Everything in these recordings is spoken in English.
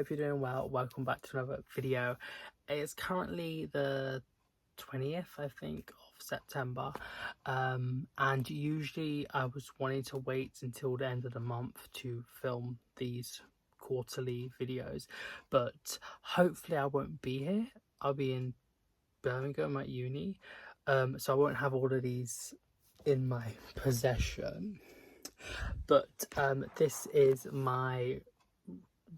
hope you're doing well. Welcome back to another video. It's currently the 20th, I think, of September, and usually I was wanting to wait until the end of the month to film these quarterly videos, but hopefully I won't be here. I'll be in Birmingham at uni, so I won't have all of these in my possession. But this is my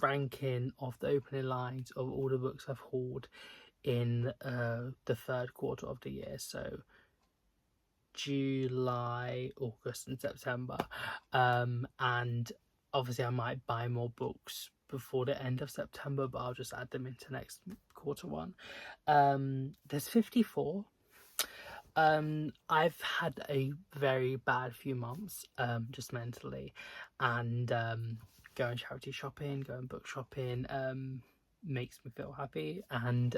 ranking of the opening lines of all the books I've hauled in the third quarter of the year, so July, August and September, and obviously I might buy more books before the end of September, but I'll just add them into next quarter one. There's 54. I've had a very bad few months, just mentally, and going charity shopping, going book shopping, makes me feel happy. And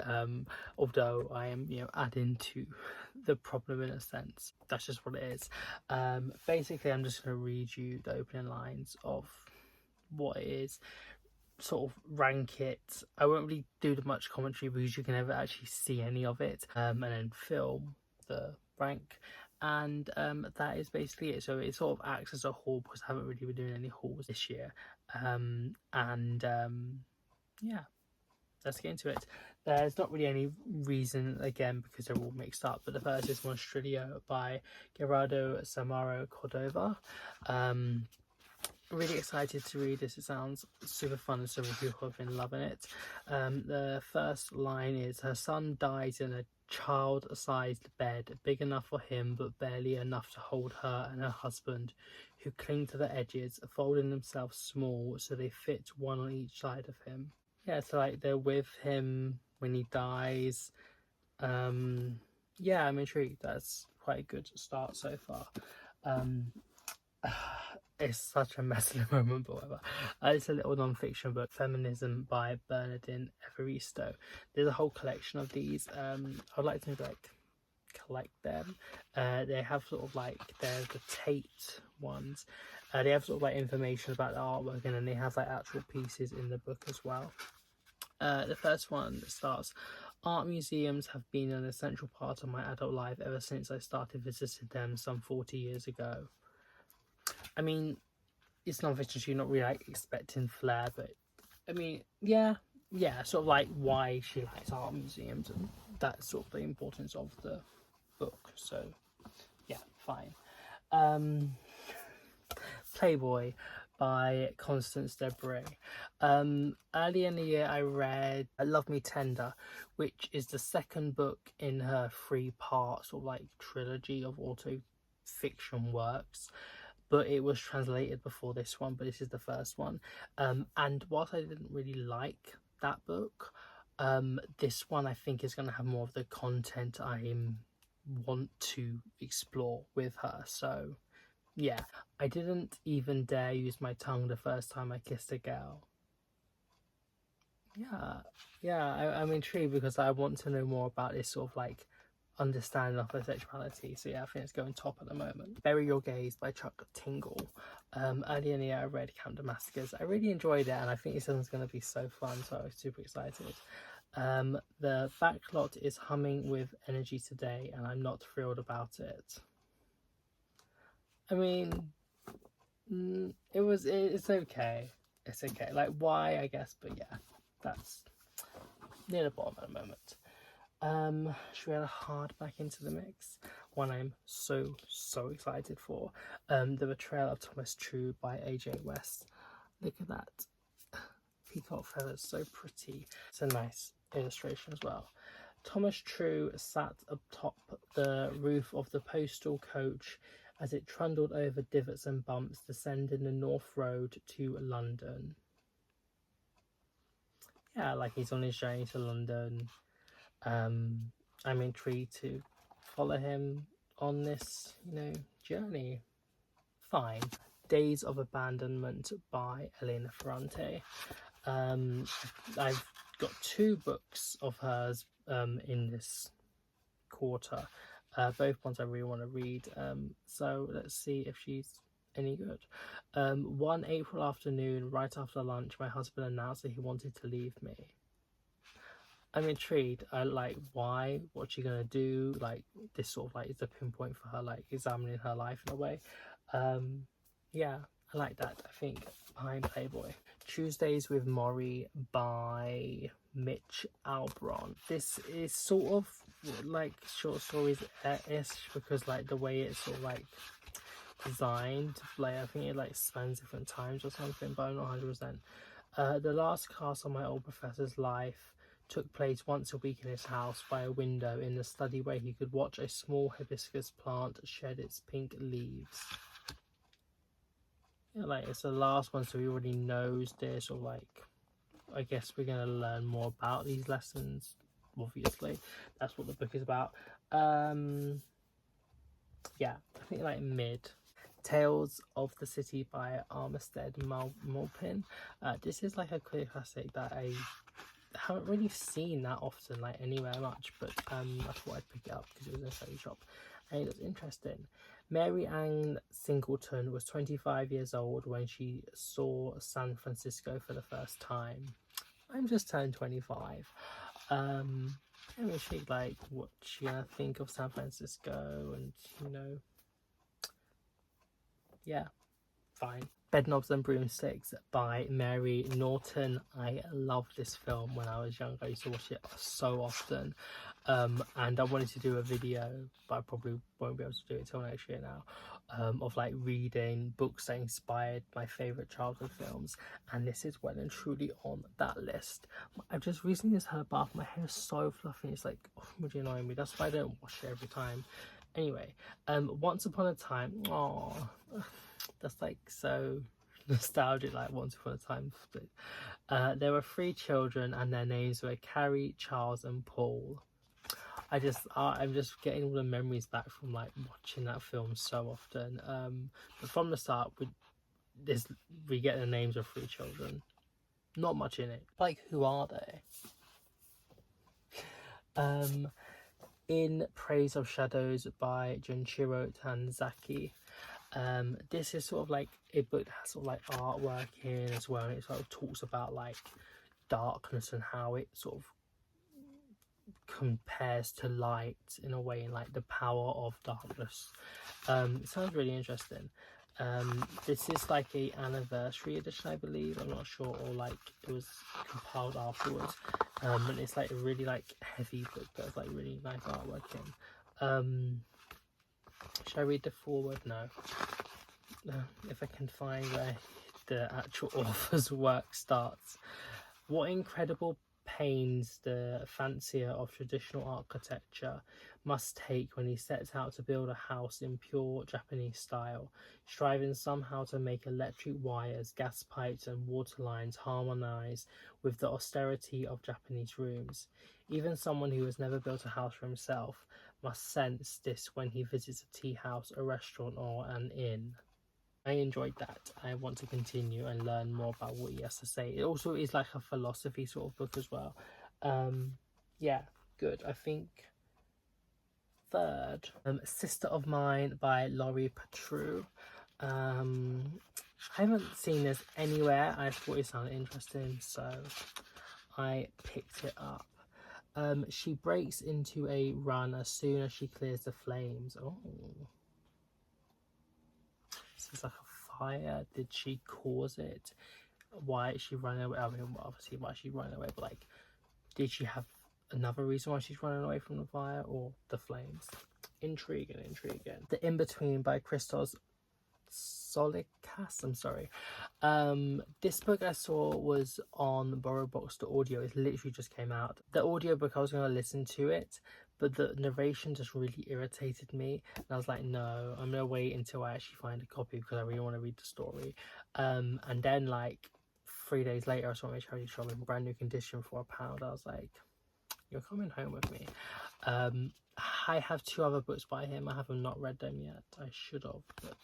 although I am, adding to the problem in a sense, that's just what it is. Basically, I'm just going to read you the opening lines of what it is, sort of rank it. I won't really do much commentary because you can never actually see any of it, and then film the rank, and that is basically it. So it sort of acts as a haul because I haven't really been doing any hauls this year, yeah, let's get into it. There's not really any reason, again, because they're all mixed up, but the first is Monstrillo by Gerardo Samaro Cordova. Really excited to read this. It sounds super fun and super people have been loving it. The first line is, her son dies in a child-sized bed, big enough for him but barely enough to hold her and her husband, who cling to the edges, folding themselves small so they fit one on each side of him. Yeah, so like they're with him when he dies. Yeah, I'm intrigued. That's quite a good start so far. It's such a messy moment, but whatever. It's a little non-fiction book, Feminism by Bernardine Evaristo. There's a whole collection of these. I'd like to collect them. They have sort of like, there's the Tate ones. They have sort of like information about the artwork, and then they have like actual pieces in the book as well. The first one starts, art museums have been an essential part of my adult life ever since I started visiting them some 40 years ago. I mean, it's non-fiction, so you're not really like expecting flair, but I mean, yeah, sort of like why she likes art museums, and that's sort of the importance of the book. So yeah, fine. Playboy by Constance Debray. Early in the year I read Love Me Tender, which is the second book in her 3-part sort of like trilogy of auto fiction works, but it was translated before this one, but this is the first one. And whilst I didn't really like that book, this one I think is going to have more of the content I want to explore with her. So yeah, I didn't even dare use my tongue the first time I kissed a girl. I'm intrigued because I want to know more about this sort of like understanding of her sexuality. So yeah, I think it's going top at the moment. Bury Your Gaze by Chuck Tingle. Earlier in the year I read Count Damascus. I really enjoyed it, and I think this one's going to be so fun, so I was super excited. The backlot is humming with energy today, and I'm not thrilled about it. I mean, it's okay. It's okay. Like, why, I guess, but yeah, that's near the bottom at the moment. Should we add a hardback into the mix? One I'm so excited for. The Betrayal of Thomas True by AJ West. Look at that. Peacock feathers, so pretty. It's a nice illustration as well. Thomas True sat atop the roof of the postal coach as it trundled over divots and bumps, descending the North Road to London. Yeah, like he's on his journey to London. I'm intrigued to follow him on this, journey. Fine. Days of Abandonment by Elena Ferrante. I've got 2 books of hers in this quarter. Both ones I really want to read. So let's see if she's any good. One April afternoon, right after lunch, my husband announced that he wanted to leave me. I'm intrigued. I like, why? What's she gonna do? Like, this sort of like is a pinpoint for her, like examining her life in a way. Yeah, I like that. I think behind Playboy. Tuesdays with Maury by Mitch Albron. This is sort of like short stories-ish because like the way it's sort of like designed, like I think it like spans different times or something, but I'm not 100%. The last cast on my old professor's life took place once a week in his house by a window in the study where he could watch a small hibiscus plant shed its pink leaves. Yeah, like it's the last one, so he already knows this, or like I guess we're gonna learn more about these lessons. Obviously, that's what the book is about. Yeah, I think like mid. Tales of the City by Armistead Maupin. This is like a clear classic that I haven't really seen that often, like anywhere much, but I thought I'd pick it up because it was in a study shop and it was interesting. Mary Ann Singleton was 25 years old when she saw San Francisco for the first time. I'm just turned 25. I'm intrigued, like, what she gonna think of San Francisco, and you know, yeah, fine. Bedknobs and Broomsticks by Mary Norton. I loved this film when I was younger. I used to watch it so often, and I wanted to do a video, but I probably won't be able to do it till next year now, of like reading books that inspired my favourite childhood films, and this is well and truly on that list. I've just recently just heard bath. My hair is so fluffy, it's like, oh, really annoying me. That's why I don't wash it every time. Anyway, Once Upon a Time. Oh, that's like so nostalgic, like Once Upon a Time split. There were 3 children and their names were Carrie, Charles and Paul. I'm just getting all the memories back from like watching that film so often. But from the start, we get the names of 3 children. Not much in it. Like, who are they? In Praise of Shadows by Junichiro Tanizaki. This is sort of like a book that has sort of like artwork in as well, and it sort of talks about like darkness and how it sort of compares to light in a way, and like the power of darkness. It sounds really interesting. This is like a anniversary edition, I believe. I'm not sure, or like it was compiled afterwards. And it's like a really like heavy book that has like really nice artwork in. Should I read the foreword? No. If I can find where the actual author's work starts. What incredible pains the fancier of traditional architecture must take when he sets out to build a house in pure Japanese style, striving somehow to make electric wires, gas pipes and water lines harmonise with the austerity of Japanese rooms. Even someone who has never built a house for himself must sense this when he visits a tea house, a restaurant or an inn. I enjoyed that. I want to continue and learn more about what he has to say. It also is like a philosophy sort of book as well. Yeah, good. I think third, Sister of Mine by Laurie Patru. I haven't seen this anywhere. I thought it sounded interesting, so I picked it up. She breaks into a run as soon as she clears the flames. Oh. This is like a fire. Did she cause it? Why is she running away? I mean, obviously why she's running away, but like, did she have another reason why she's running away from the fire or the flames? Intriguing. The In-Between by Christos Solikas. I'm sorry. This book I saw was on BorrowBox. The audio, it literally just came out. The audiobook, I was going to listen to it, but the narration just really irritated me, and I was like, no, I'm gonna wait until I actually find a copy because I really want to read the story. And then like 3 days later I saw my charity shop in brand new condition for £1. I was like, you're coming home with me. I have 2 other books by him. I have not read them yet. I should have, but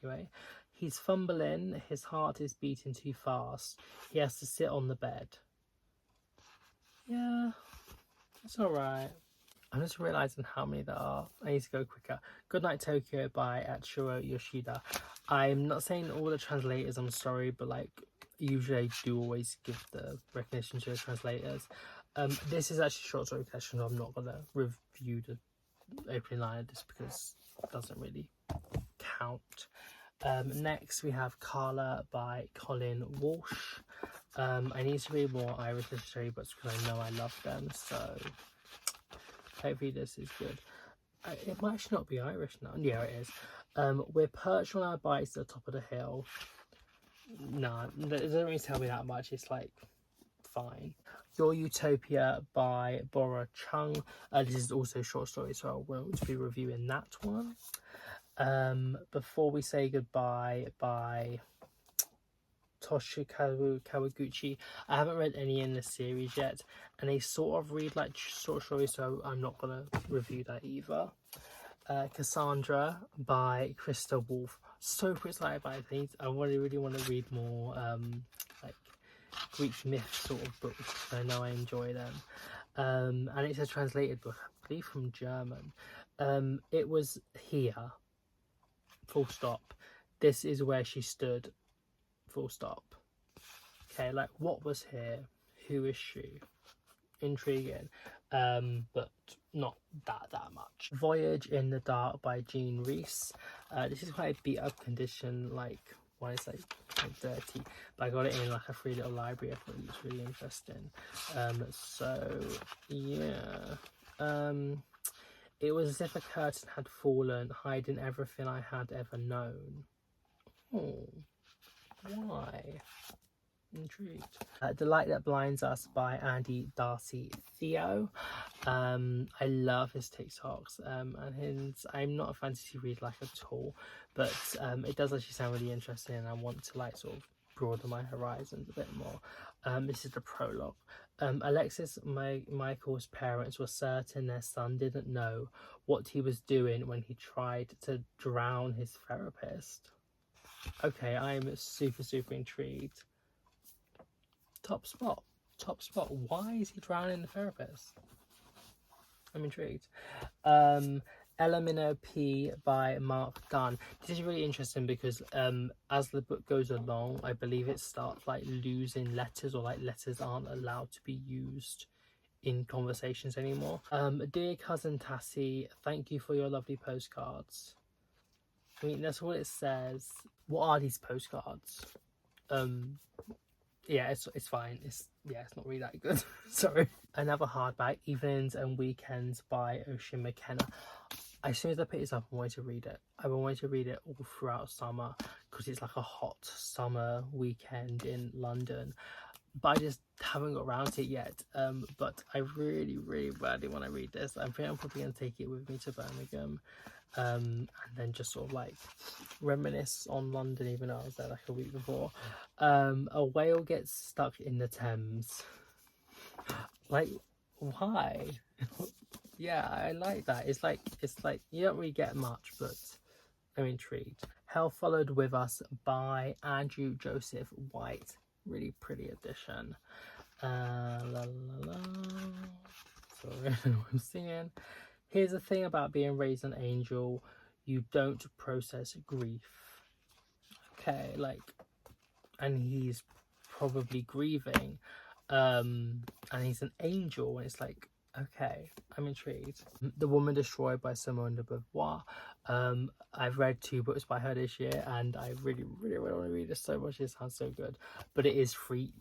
anyway. He's fumbling, his heart is beating too fast. He has to sit on the bed. Yeah, it's alright. I'm just realizing how many there are. I need to go quicker. Goodnight Tokyo by Achiro Yoshida. I'm not saying all the translators, I'm sorry, but like usually I do always give the recognition to the translators. This is actually a short story collection, so I'm not gonna review the opening line just because it doesn't really count. Next we have Carla by Colin Walsh. I need to read more Irish literary books because I know I love them, so hopefully this is good. It might actually not be Irish now. Yeah, it is. We're perched on our bikes at the top of the hill. Nah, it doesn't really tell me that much. It's like fine. Your Utopia by Bora Chung. This is also a short story, so I won't be reviewing that one. Before We Say Goodbye by Toshikazu Kawaguchi. I haven't read any in the series yet, and they sort of read like short stories, so I'm not gonna review that either. Cassandra by Krista Wolf. So excited by things. I really want to read more like Greek myth sort of books. I know I enjoy them. And it's a translated book, I believe from German. It was here. Full stop. This is where she stood. Full stop. Okay, like what was here? Who is she? Intriguing, but not that much. Voyage in the Dark by Jean Reese. This is quite a beat up condition, like why is like dirty, but I got it in like a free little library. I thought it was really interesting. So yeah, it was as if a curtain had fallen, hiding everything I had ever known. Oh, why? Intrigued. The Light That Blinds Us by Andy Darcy Theo. I love his TikToks, and I'm not a fantasy reader like at all, but it does actually sound really interesting, and I want to like sort of broaden my horizons a bit more. This is the prologue. Alexis Michael's parents were certain their son didn't know what he was doing when he tried to drown his therapist. Okay, I'm super intrigued. Top spot. Why is he drowning the therapist? I'm intrigued. Elamino P by Mark Dunn. This is really interesting because as the book goes along, I believe it starts like losing letters, or like letters aren't allowed to be used in conversations anymore. Dear cousin Tassie, thank you for your lovely postcards. I mean, that's what it says. What are these postcards? Yeah, it's fine. It's not really that good. Sorry. Another hardback, Evenings and Weekends by Ocean McKenna. As soon as I pick this up, I wanted to read it. I've been wanting to read it all throughout summer because it's like a hot summer weekend in London. But I just haven't got around to it yet. But I really badly want to read this. I think I'm probably going to take it with me to Birmingham. And then just sort of like reminisce on London, even though I was there like a week before. A whale gets stuck in the Thames. Like, why? Yeah, I like that. It's like you don't really get much, but I'm intrigued. Hell Followed With Us by Andrew Joseph White. Really pretty edition. Sorry, I'm singing. Here's the thing about being raised an angel: you don't process grief. Okay, like, and he's probably grieving, and he's an angel, and it's like, okay, I'm intrigued. The Woman Destroyed by Simone de Beauvoir. I've read 2 books by her this year, and I really want to read this so much. It sounds so good, but it is free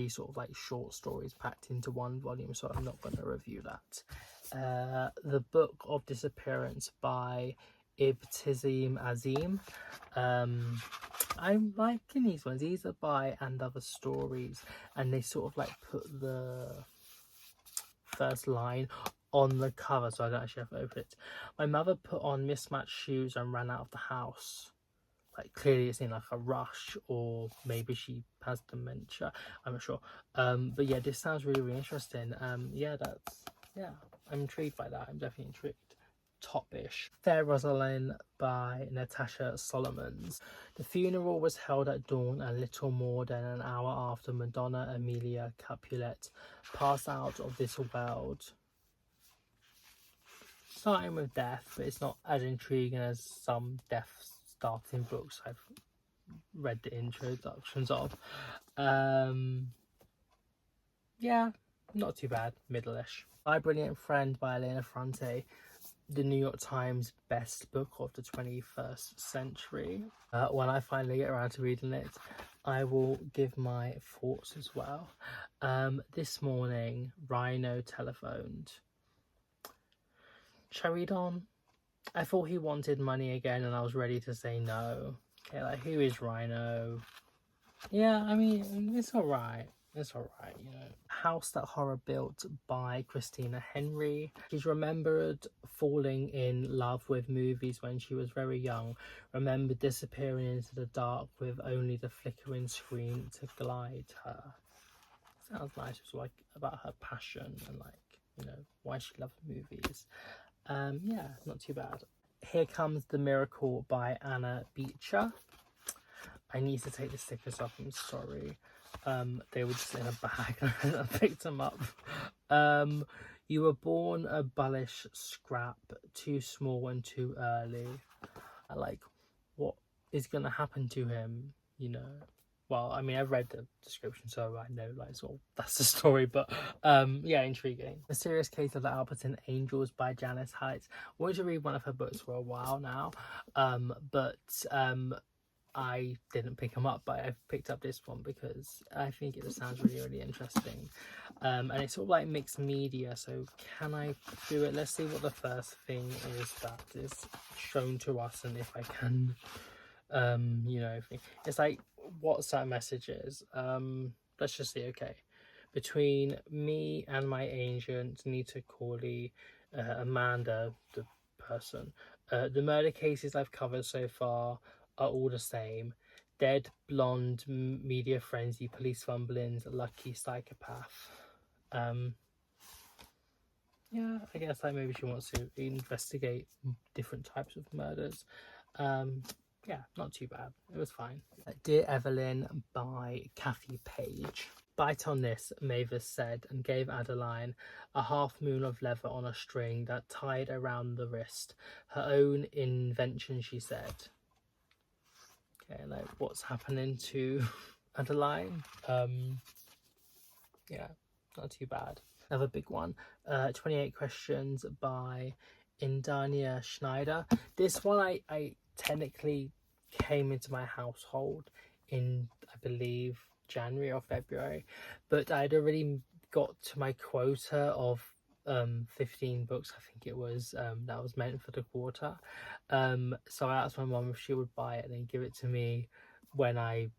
sort of like short stories packed into one volume, so I'm not going to review that. The Book of Disappearance by Ibtizim Azim. I'm liking these ones. These are by And Other Stories, and they sort of like put the first line on the cover, so I don't actually have to open it. My mother put on mismatched shoes and ran out of the house. Like, clearly it's in like a rush, or maybe she has dementia. I'm not sure. But yeah, this sounds really interesting. Yeah, I'm intrigued by that. I'm definitely intrigued. Top-ish. Fair Rosalind by Natasha Solomons. The funeral was held at dawn, a little more than an hour after Madonna Amelia Capulet passed out of this world. starting with death, but it's not as intriguing as some death starting books I've read the introductions of. Yeah, not too bad, middle-ish. My Brilliant Friend by Elena Ferrante, the New York Times best book of the 21st century. When I finally get around to reading it, I will give my thoughts as well. This morning, Rhino telephoned. Shall I read on? I thought he wanted money again and I was ready to say no. Okay, like, who is Rhino? Yeah, I mean, it's alright. It's alright, you know. House That Horror Built by Christina Henry. She's remembered falling in love with movies when she was very young. Remembered disappearing into the dark with only the flickering screen to guide her. Sounds nice. It's like about her passion and, like, you know, why she loved movies. Yeah, not too bad. Here Comes the Miracle by Anna Beecher. I need to take the stickers off, I'm sorry. They were just in a bag and I picked them up. You were born a bullish scrap, too small and too early. Like, what is going to happen to him, you know? Well, I mean, I've read the description, so I know, like, sort of, that's the story, but, yeah, intriguing. The Serious Case of the Alberton Angels by Janice Hallett. I wanted to read one of her books for a while now, but I didn't pick them up, but I picked up this one because I think it sounds really, really interesting. And it's sort of like mixed media, so can I do it? Let's see what the first thing is that is shown to us, and if I can, you know, it's like WhatsApp messages. Let's just see. Okay, between me and my agent Nita Corley, Amanda, the person, the murder cases I've covered so far are all the same: dead, blonde, media frenzy, police fumblings, lucky psychopath. Yeah, I guess like maybe she wants to investigate different types of murders. Yeah, not too bad. It was fine. Dear Evelyn by Kathy Page. Bite on this, Mavis said, and gave Adeline a half moon of leather on a string that tied around the wrist. Her own invention, she said. Okay, like, what's happening to Adeline? Yeah, not too bad. Another big one, 28 Questions by Indania Schneider. This one I technically came into my household in, I believe, January or February, but I'd already got to my quota of 15 books, I think it was, that was meant for the quarter. So I asked my mum if she would buy it and then give it to me when I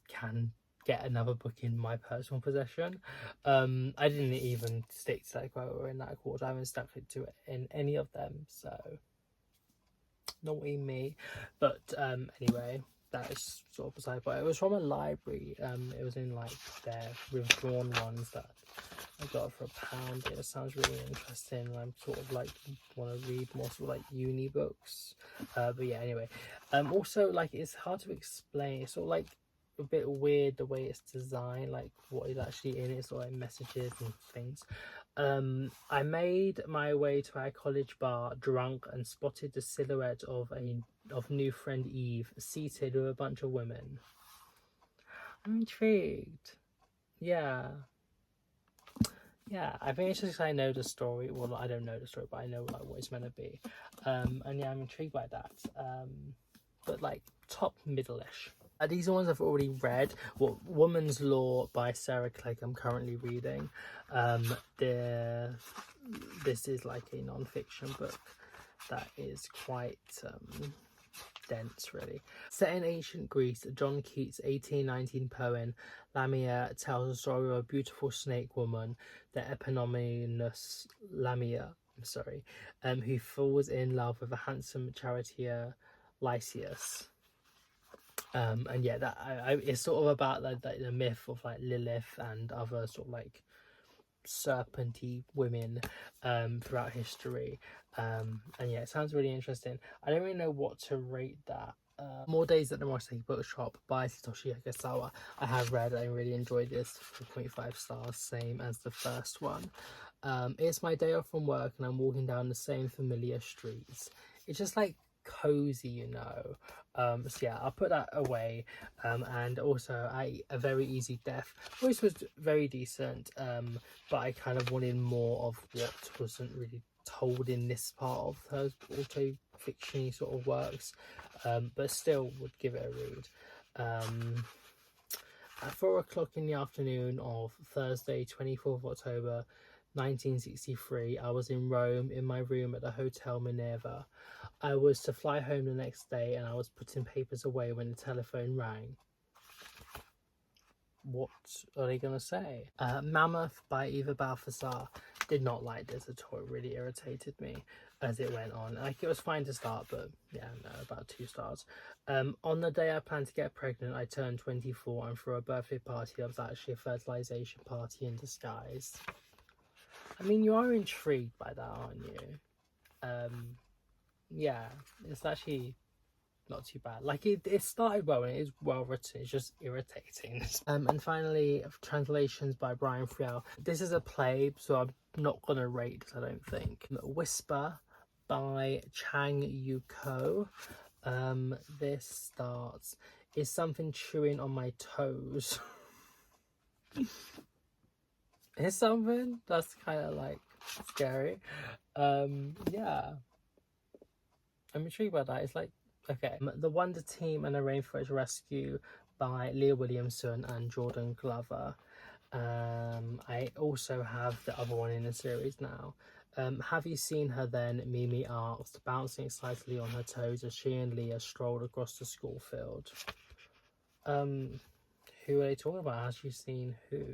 can get another book in my personal possession. I didn't even stick to that quota in that quarter. I haven't stuck to it in any of them, so naughty me. But anyway, that is sort of beside. But it was from a library. It was in like their withdrawn ones that I got for £1. It sounds really interesting, and I'm sort of like want to read more sort of like uni books. But yeah, anyway. Also, like, it's hard to explain. It's sort of like a bit weird the way it's designed, like what is actually in it, sort of like messages and things. I made my way to our college bar drunk and spotted the silhouette of new friend Eve seated with a bunch of women. I'm intrigued. Yeah, I think it's just I know the story. Well, I don't know the story, but I know like what it's meant to be. And yeah, I'm intrigued by that. But like top middle-ish. These are ones I've already read. Well, Woman's Law by Sarah Clegg I'm currently reading. This is like a non-fiction book that is quite dense, really. Set in ancient Greece, John Keats' 1819 poem Lamia tells the story of a beautiful snake woman, the eponymous Lamia, who falls in love with a handsome charioteer Lysias. And yeah, that it's sort of about like the myth of like Lilith and other sort of like serpenty women throughout history. And yeah, it sounds really interesting. I don't really know what to rate that. More Days at the Murasaki Bookshop by Satoshi Hagasawa. I have read, I really enjoyed this. 4.5 stars, same as the first one. It's my day off from work and I'm walking down the same familiar streets. It's just like cozy, you know. So yeah, I'll put that away. And also A Very Easy Death. Voice was very decent, but I kind of wanted more of what wasn't really told in this part of her auto fiction sort of works, but still would give it a read. At 4 o'clock in the afternoon of Thursday 24th of October 1963, I was in Rome in my room at the Hotel Minerva. I was to fly home the next day and I was putting papers away when the telephone rang. What are they going to say? Mammoth by Eva Balthazar. Did not like this at all. It really irritated me as it went on. Like, it was fine to start, but yeah, no, about 2 stars. On the day I planned to get pregnant, I turned 24, and for a birthday party, that was actually a fertilization party in disguise. I mean, you are intrigued by that, aren't you? Yeah, it's actually not too bad. Like, it started well and it is well written, it's just irritating. And finally, translations by Brian Friel. This is a play, so I'm not gonna rate this, I don't think. Whisper by Chang Yuko. This starts, is something chewing on my toes. Is something? That's kind of like scary. Yeah, I'm intrigued by that. It's like, okay. The Wonder Team and the Rainforest Rescue by Leah Williamson and Jordan Glover. I also have the other one in the series now. Have you seen her then? Mimi asked, bouncing excitedly on her toes as she and Leah strolled across the school field. Who are they talking about? Has she seen who?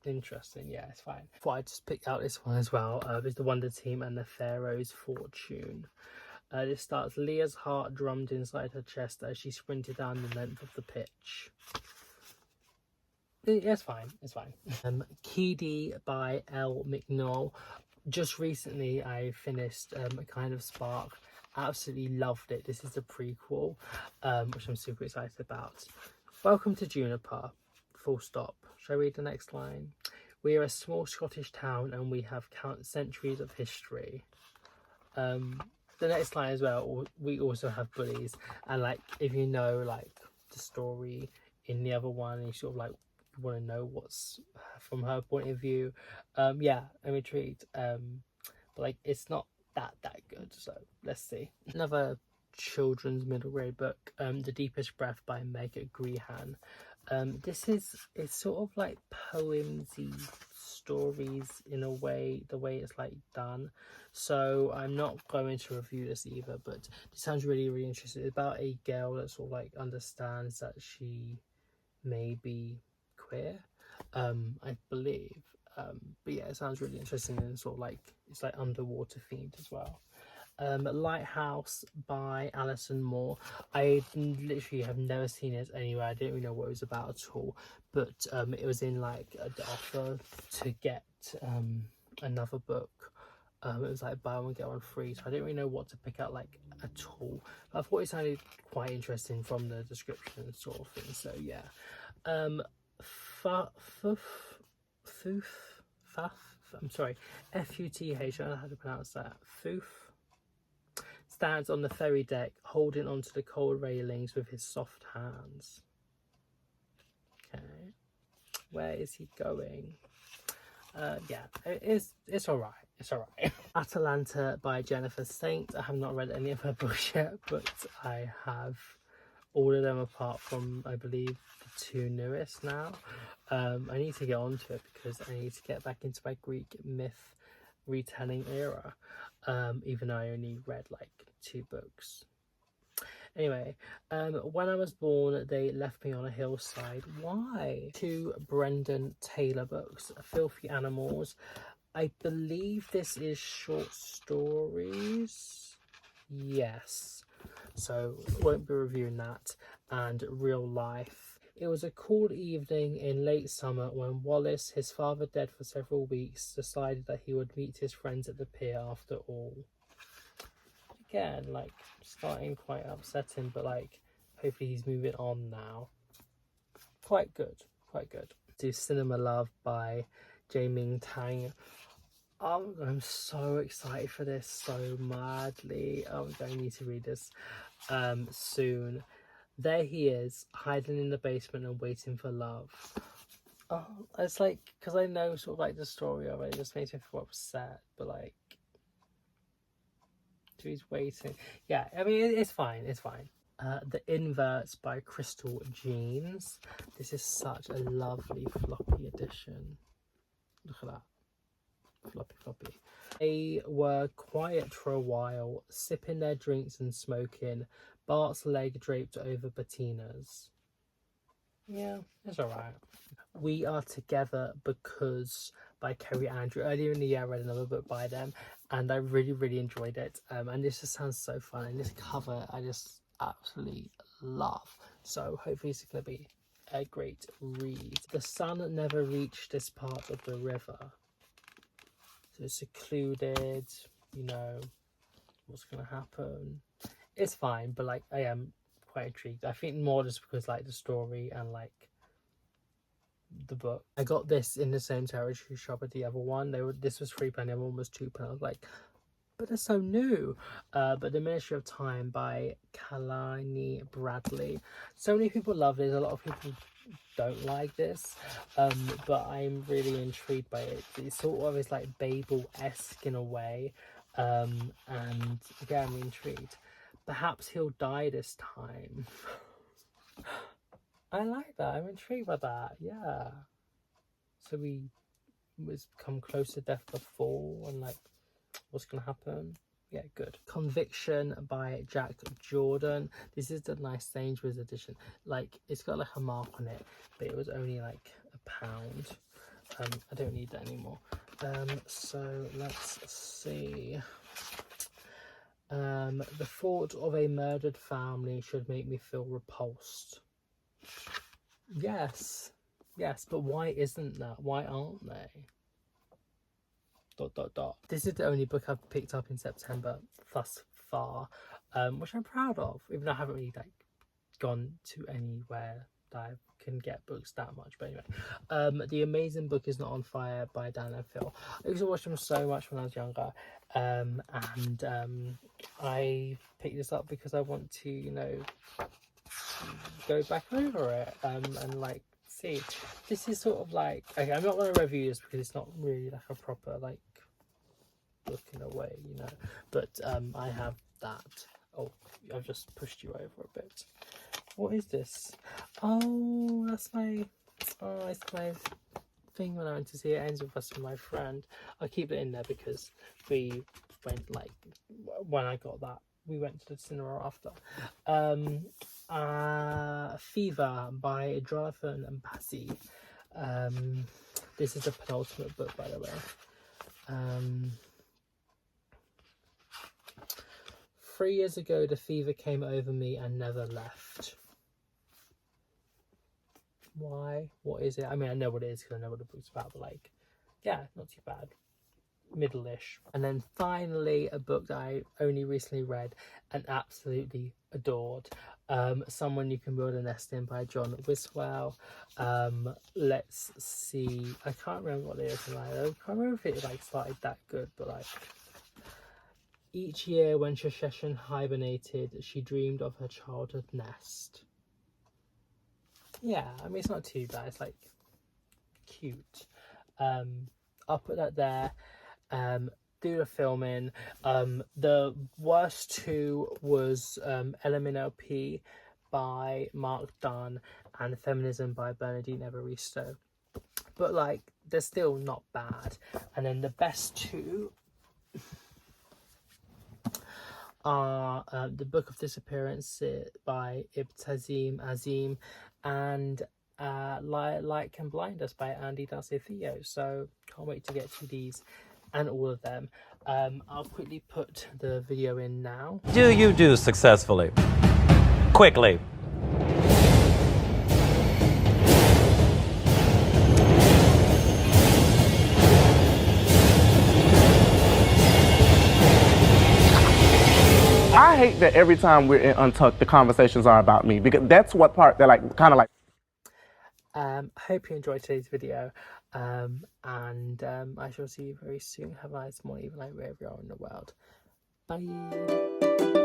Interesting. Yeah, it's fine. Thought I'd just pick out this one as well. It's the Wonder Team and the Pharaoh's Fortune. This starts, Leah's heart drummed inside her chest as she sprinted down the length of the pitch. Yeah, it's fine. It's fine. Keedy by L. McNaull. Just recently I finished A Kind of Spark. Absolutely loved it. This is the prequel, which I'm super excited about. Welcome to Juniper. Full stop. Shall I read the next line? We are a small Scottish town and we have centuries of history. The next line as well, we also have bullies. And like, if you know like the story in the other one, you sort of like want to know what's from her point of view, yeah, I'm intrigued. But like, it's not that good, so let's see. Another children's middle grade book, The Deepest Breath by Meg Grehan. It's sort of like poemsy stories in a way, the way it's like done. So I'm not going to review this either, but it sounds really interesting. It's about a girl that sort of like understands that she may be queer, I believe. But yeah, it sounds really interesting, and sort of like it's like underwater themed as well. Lighthouse by Alison Moore. I literally have never seen it anywhere. I didn't really know what it was about at all, but it was in like the offer to get another book. It was like buy one get one free, so I didn't really know what to pick out like at all. But I thought it sounded quite interesting from the description sort of thing. So yeah. I'm sorry, Futh. I don't know how to pronounce that. Futh stands on the ferry deck, holding onto the cold railings with his soft hands. Okay, where is he going? Yeah, it's all right. It's all right. Atalanta by Jennifer Saint. I have not read any of her books yet, but I have all of them apart from, I believe, the 2 newest now. I need to get onto it because I need to get back into my Greek myth retelling era, even though I only read like 2 books. Anyway, when I was born, they left me on a hillside. Why? 2 Brendan Taylor books, Filthy Animals. I believe this is short stories. Yes. So won't be reviewing that. And Real Life. It was a cool evening in late summer when Wallace, his father dead for several weeks, decided that he would meet his friends at the pier after all. again, like, starting quite upsetting, but like, hopefully he's moving on now. Quite good, quite good. Do Cinema Love by Jaming Tang. I'm so excited for this so madly. I'm going to need to read this soon. There he is, hiding in the basement and waiting for love. Oh, it's like, because I know sort of like the story of it, it just makes me feel upset, but like, so he's waiting. Yeah, I mean, it's fine, it's fine. The Inverts by Crystal Jeans. This is such a lovely floppy edition. Look at that. Floppy. They were quiet for a while, sipping their drinks and smoking, Bart's leg draped over Bettina's. Yeah, it's alright. We Are Together Because by Kerry Andrew. Earlier in the year I read another book by them and I really enjoyed it. And this just sounds so fun, and this cover I just absolutely love. So hopefully it's going to be a great read. The sun never reached this part of the river. So secluded, you know, what's going to happen. It's fine, but like, I am quite intrigued. I think more just because like the story and like the book. I got this in the same territory shop as the other one. This was £3, the other one was £2. I was like, but they're so new. But The Ministry of Time by Kalani Bradley. So many people love this. A lot of people don't like this, but I'm really intrigued by it. It sort of is like Babel-esque in a way, and yeah, I'm intrigued. Perhaps he'll die this time. I like that. I'm intrigued by that. Yeah. So we come close to death before, and like, what's gonna happen? Yeah, good. Conviction by Jack Jordan. This is the nice Sainsbury's edition. Like, it's got like a mark on it, but it was only like £1. I don't need that anymore. So let's see. The thought of a murdered family should make me feel repulsed. Yes, but why isn't that? Why aren't they? ... This is the only book I've picked up in September thus far, which I'm proud of, even though I haven't really like gone to anywhere that I can get books that much. But anyway, The Amazing Book Is Not on Fire by Dan and Phil. I used to watch them so much when I was younger, and I picked this up because I want to, you know, go back over it and like see. This is sort of like, okay, I'm not going to review this because it's not really like a proper like book in a way, you know, but I have that. Oh, I've just pushed you over a bit. What is this? Oh, that's my, oh, it's my thing when I went to see It Ends With Us with my friend. I'll keep it in there because we went, like, when I got that, we went to the cinema after. Fever by Jonathan and Passy. This is the penultimate book, by the way. 3 years ago, the fever came over me and never left. Why? What is it? I mean, I know what it is because I know what the book's about, but like, yeah, not too bad. Middle-ish. And then finally, a book that I only recently read and absolutely adored. Someone You Can Build a Nest In by John Wiswell. Let's see. I can't remember what it is. I can't remember if it like started that good, but like, each year when Sheshan hibernated, she dreamed of her childhood nest. Yeah, I mean, it's not too bad. It's like cute. I'll put that there. Do the filming. The worst two was LMNOP by Mark Dunn and Feminism by Bernardine Evaristo. But like, they're still not bad. And then the best two are The Book of Disappearances by Ibtazim Azim and Light Can Blind Us by Andy D'Alessio. So can't wait to get to these and all of them. I'll quickly put the video in now. Do you do successfully? Quickly. I hate that every time we're in Untucked, the conversations are about me, because that's what part that like kind of like. Hope you enjoyed today's video, and I shall see you very soon. Have a nice morning, even like wherever you are in the world. Bye.